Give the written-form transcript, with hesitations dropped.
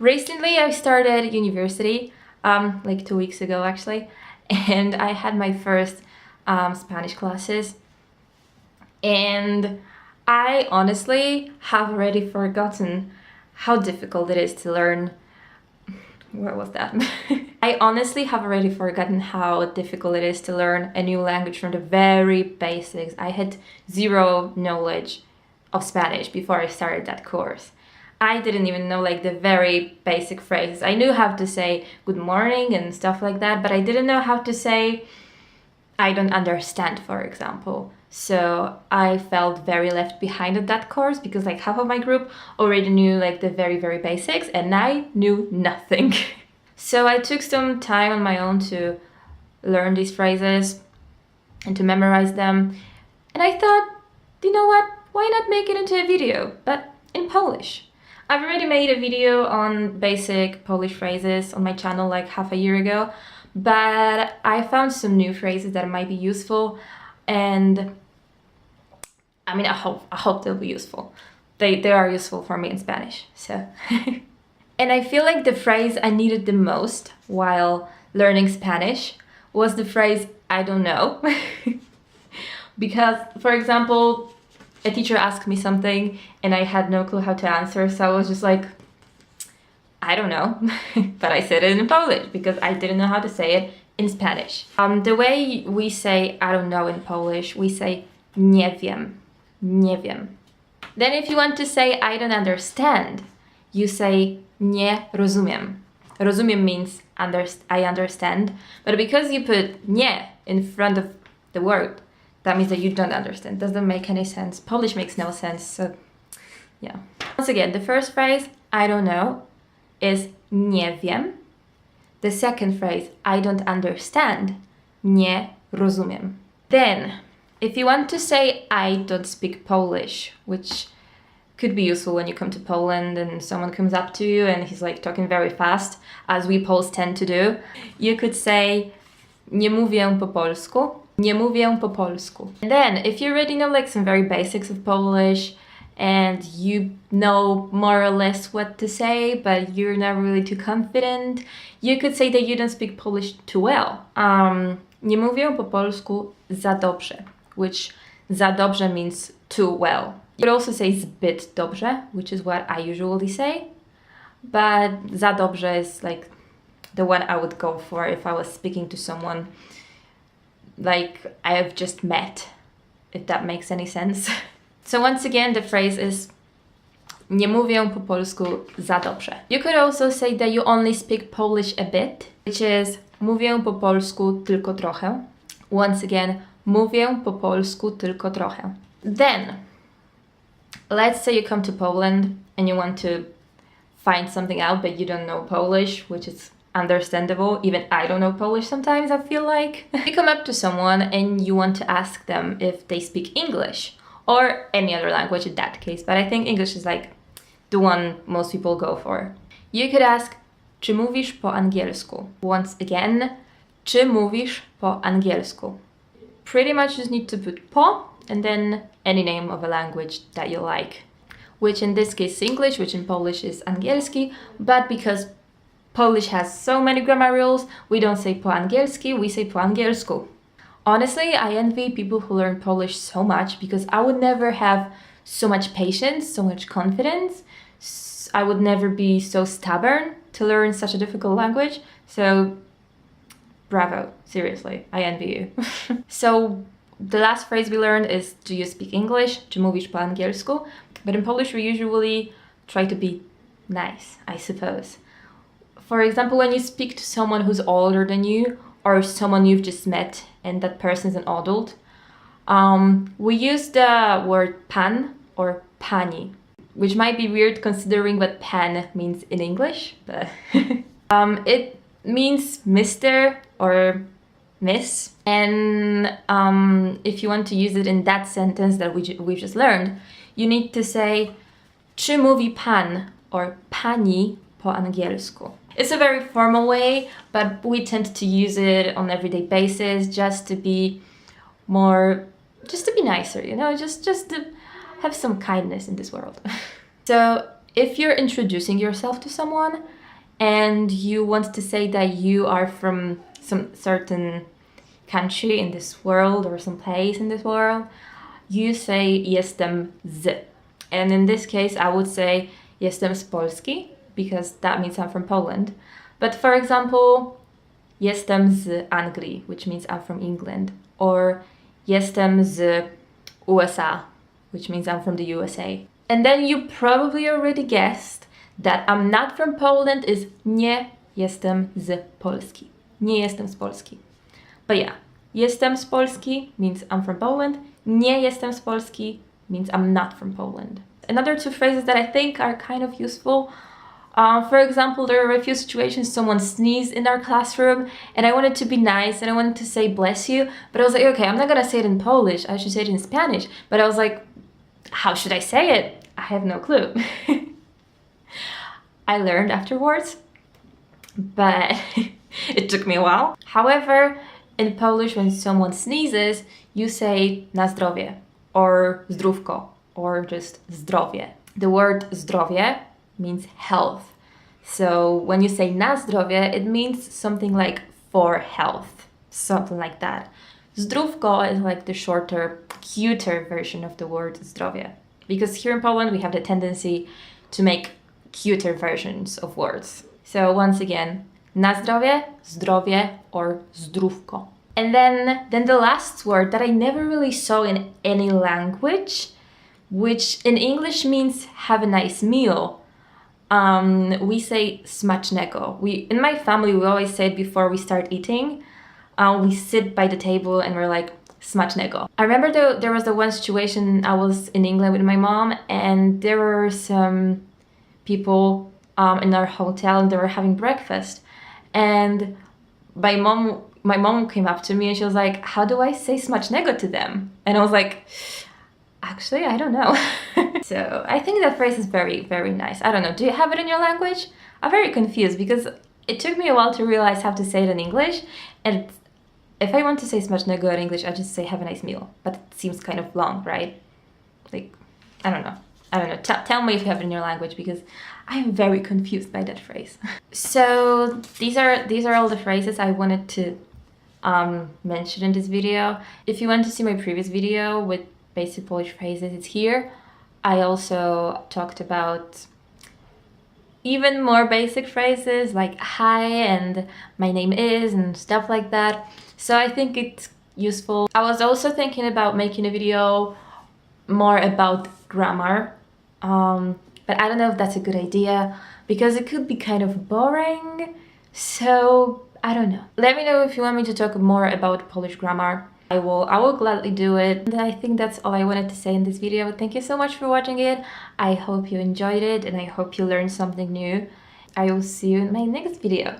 Recently I started university, like 2 weeks ago actually, and I had my first Spanish classes, and I honestly have already forgotten how difficult it is to learn. Where was that? I honestly have already forgotten how difficult it is to learn a new language from the very basics. I had zero knowledge of Spanish before I started that course. I didn't even know like the very basic phrases. I knew how to say good morning and stuff like that, but I didn't know how to say I don't understand, for example. So I felt very left behind at that course because like half of my group already knew like the very, very basics and I knew nothing. So I took some time on my own to learn these phrases and to memorize them. And I thought, you know what? Why not make it into a video, but in Polish? I've already made a video on basic Polish phrases on my channel like half a year ago, but I found some new phrases that might be useful, and I mean, I hope they'll be useful. They are useful for me in Spanish, so. And I feel like the phrase I needed the most while learning Spanish was the phrase I don't know. Because, for example, a teacher asked me something and I had no clue how to answer, so I was just like, I don't know. But I said it in Polish because I didn't know how to say it in Spanish. The way we say I don't know in Polish, we say nie wiem, nie wiem. Then if you want to say I don't understand, you say nie rozumiem. Rozumiem means I understand, but because you put nie in front of the word, that means that you don't understand. Doesn't make any sense. Polish makes no sense, so yeah. Once again, the first phrase, I don't know, is nie wiem. The second phrase, I don't understand, nie rozumiem. Then, if you want to say I don't speak Polish, which could be useful when you come to Poland and someone comes up to you and he's like talking very fast, as we Poles tend to do, you could say nie mówię po polsku. Nie mówię po polsku. And then, if you already know like some very basics of Polish and you know more or less what to say, but you're not really too confident, you could say that you don't speak Polish too well. Nie mówię po polsku za dobrze, which za dobrze means too well. You could also say zbyt dobrze, which is what I usually say, but za dobrze is like the one I would go for if I was speaking to someone like I have just met, if that makes any sense. So once again, the phrase is nie mówię po polsku za dobrze. You could also say that you only speak Polish a bit, which is mówię po polsku tylko trochę. Once again, mówię po polsku tylko trochę. Then, let's say you come to Poland and you want to find something out but you don't know Polish, which is understandable. Even I don't know Polish sometimes, I feel like. You come up to someone and you want to ask them if they speak English or any other language in that case, but I think English is like the one most people go for. You could ask, czy mówisz po angielsku? Once again, czy mówisz po angielsku? Pretty much just need to put po and then any name of a language that you like, which in this case is English, which in Polish is angielski, but because Polish has so many grammar rules, we don't say po angielski, we say po angielsku. Honestly, I envy people who learn Polish so much because I would never have so much patience, so much confidence. I would never be so stubborn to learn such a difficult language. So, bravo, seriously, I envy you. So, the last phrase we learned is do you speak English? Czy mówisz po angielsku? But in Polish we usually try to be nice, I suppose. For example, when you speak to someone who's older than you or someone you've just met and that person's an adult, we use the word pan or pani, which might be weird considering what pan means in English, but it means Mr. or Miss. And if you want to use it in that sentence that we just learned, you need to say czy mówi pan or pani po angielsku. It's a very formal way, but we tend to use it on everyday basis just to be nicer, you know, just to have some kindness in this world. So if you're introducing yourself to someone and you want to say that you are from some certain country in this world or some place in this world, you say jestem z. And in this case, I would say jestem z Polski, because that means I'm from Poland. But for example, jestem z Anglii, which means I'm from England. Or jestem z USA, which means I'm from the USA. And then you probably already guessed that I'm not from Poland is nie jestem z Polski. Nie jestem z Polski. But yeah, jestem z Polski means I'm from Poland. Nie jestem z Polski means I'm not from Poland. Another two phrases that I think are kind of useful. For example, there are a few situations someone sneezed in our classroom and I wanted to be nice and I wanted to say bless you, but I was like, okay, I'm not gonna say it in Polish, I should say it in Spanish. But I was like, how should I say it? I have no clue. I learned afterwards, but it took me a while. However, in Polish, when someone sneezes, you say na zdrowie or zdrówko or just zdrowie. The word zdrowie means health. So when you say na zdrowie, it means something like for health, something like that. Zdrówko is like the shorter, cuter version of the word zdrowie. Because here in Poland, we have the tendency to make cuter versions of words. So once again, na zdrowie, zdrowie, or zdrówko. And then the last word that I never really saw in any language, which in English means have a nice meal. We say Smacznego. In my family, we always say it before we start eating. We sit by the table and we're like, Smacznego. I remember there was the one situation I was in England with my mom and there were some people in our hotel and they were having breakfast. And my mom came up to me and she was like, how do I say Smacznego to them? And I was like, actually, I don't know. So I think that phrase is very, very nice. I don't know. Do you have it in your language? I'm very confused because it took me a while to realize how to say it in English. And if I want to say Smacznego in English, I just say have a nice meal. But it seems kind of long, right? Like, I don't know. Tell me if you have it in your language because I am very confused by that phrase. So these are all the phrases I wanted to mention in this video. If you want to see my previous video with basic Polish phrases, it's here. I also talked about even more basic phrases like hi and my name is and stuff like that. So I think it's useful. I was also thinking about making a video more about grammar, but I don't know if that's a good idea because it could be kind of boring. So I don't know. Let me know if you want me to talk more about Polish grammar. I will gladly do it. And I think that's all I wanted to say in this video. Thank you so much for watching it. I hope you enjoyed it and I hope you learned something new. I will see you in my next video.